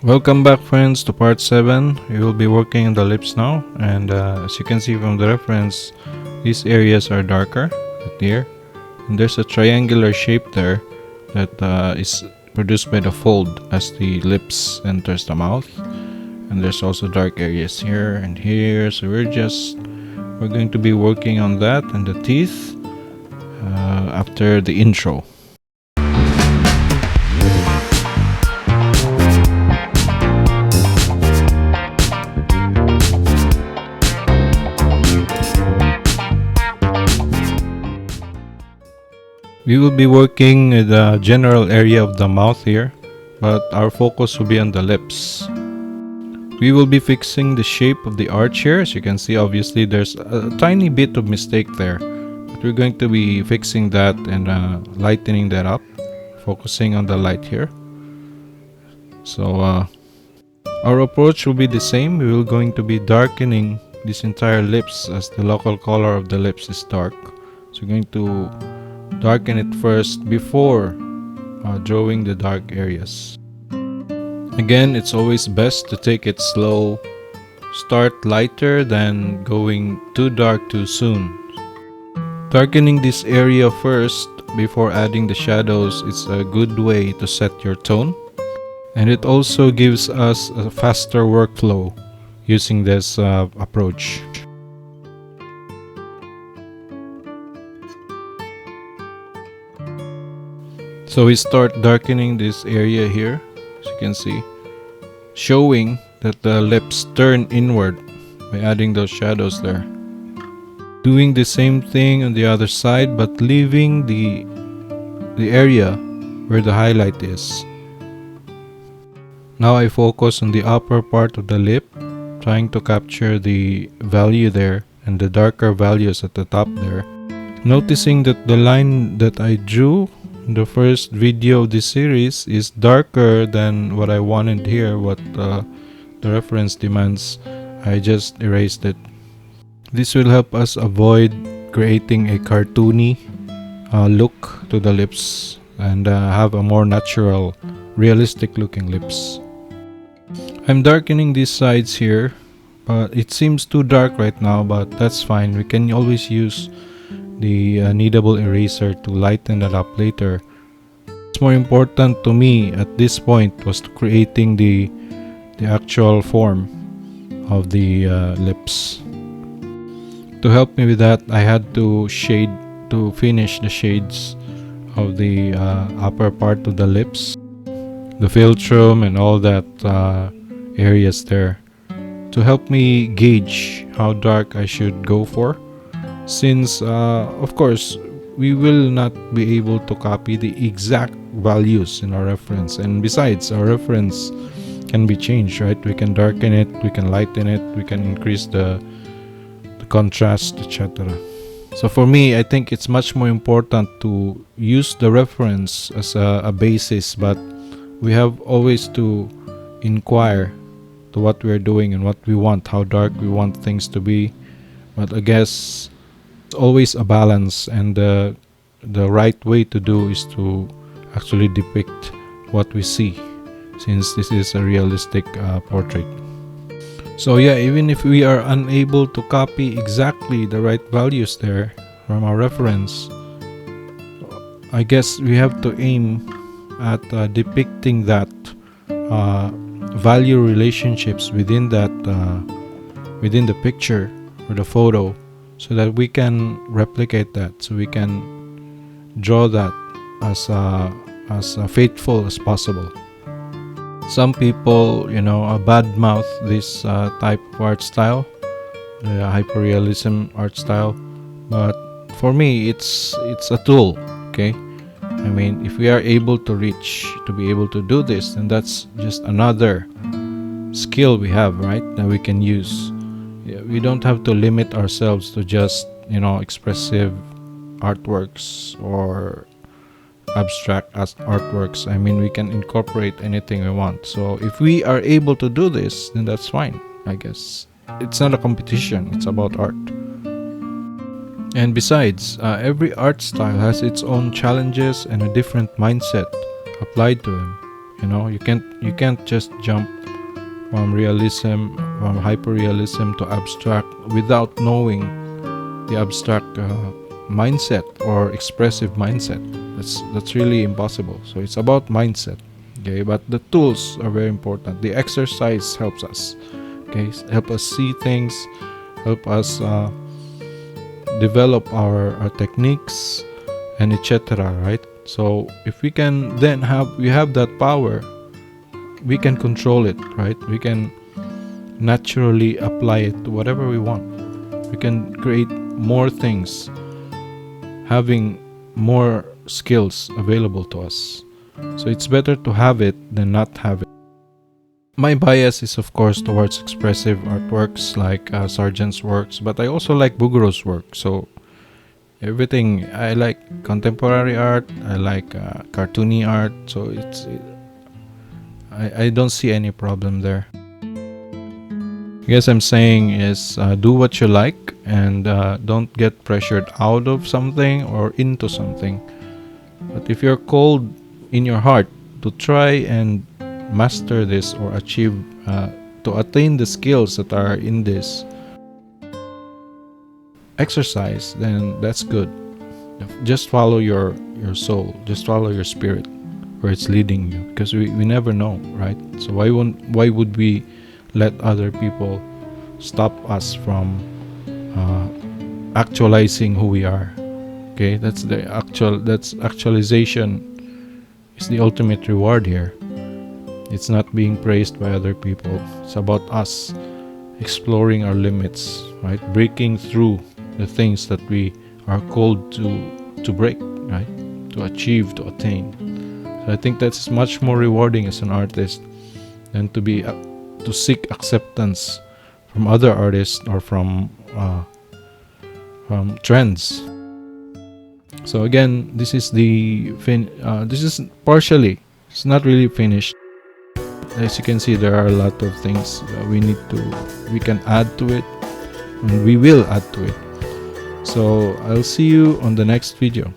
Welcome back, friends, to part 7. We will be working on the lips now, and as you can see from the reference, these areas are darker at here, and there's a triangular shape there that is produced by the fold as the lips enters the mouth, and there's also dark areas here and here, so we're going to be working on that and the teeth after the intro. We will be working with the general area of the mouth here, but our focus will be on the lips. We will be fixing the shape of the arch here. As you can see, obviously there's a tiny bit of mistake there, but we're going to be fixing that and lightening that up, focusing on the light here. So our approach will be the same. We will going to be darkening this entire lips as the local color of the lips is dark. So we're going to darken it first before drawing the dark areas. Again, it's always best to take it slow. Start lighter than going too dark too soon. Darkening this area first before adding the shadows is a good way to set your tone, and it also gives us a faster workflow using this approach. So we start darkening this area here, as you can see, showing that the lips turn inward by adding those shadows there. Doing the same thing on the other side, but leaving the area where the highlight is. Now I focus on the upper part of the lip, trying to capture the value there and the darker values at the top there. Noticing that the line that I drew the first video of this series is darker than what I wanted here, what the reference demands. I just erased it. This will help us avoid creating a cartoony look to the lips and have a more natural, realistic looking lips. I'm darkening these sides here, but it seems too dark right now, but that's fine. We can always use the kneadable eraser to lighten that up later. What's more important to me at this point was creating the actual form of the lips. To help me with that, I had to finish the shades of the upper part of the lips, the philtrum and all that areas there, to help me gauge how dark I should go for. Since of course we will not be able to copy the exact values in our reference, and besides, our reference can be changed, right? We can darken it, we can lighten it, we can increase the contrast, etc. So for me, I think it's much more important to use the reference as a basis, but we have always to inquire to what we're doing and what we want, how dark we want things to be. But I guess it's always a balance, and the right way to do is to actually depict what we see, since this is a realistic portrait. So yeah, even if we are unable to copy exactly the right values there from our reference, I guess we have to aim at depicting that value relationships within that within the picture or the photo, so that we can replicate that, so we can draw that as faithful as possible. Some people, bad mouth this type of art style, the hyperrealism art style, but for me it's a tool. Okay, I mean, if we are able to be able to do this, then that's just another skill we have, right, that we can use. We don't have to limit ourselves to just expressive artworks or abstract as artworks. I mean, we can incorporate anything we want. So if we are able to do this, then that's fine, I guess. It's not a competition, it's about art. And besides, every art style has its own challenges and a different mindset applied to them. You can't just jump from hyperrealism to abstract without knowing the abstract mindset or expressive mindset. That's really impossible. So it's about mindset. Okay, but the tools are very important. The exercise helps us. Okay, help us see things, help us develop our techniques, and etc. Right? So if we can then we have that power, we can control it. Right? We can naturally apply it to whatever we want. We can create more things, having more skills available to us. So it's better to have it than not have it. My bias is of course towards expressive artworks like Sargent's works, but I also like Buguro's work. So everything, I like contemporary art, I like cartoony art. So I don't see any problem there. I guess I'm saying is do what you like, and don't get pressured out of something or into something. But if you're cold in your heart to try and master this or achieve to attain the skills that are in this exercise, then that's good. Just follow your soul, just follow your spirit where it's leading you, because we never know, right? So why would we let other people stop us from actualizing who we are? Okay, that's actualization is the ultimate reward here. It's not being praised by other people. It's about us exploring our limits, right? Breaking through the things that we are called to break, right? To achieve, to attain. So I think that's much more rewarding as an artist than to seek acceptance from other artists or from trends. So again, this is this is partially. It's not really finished. As you can see, there are a lot of things we can add to it, and we will add to it. So I'll see you on the next video.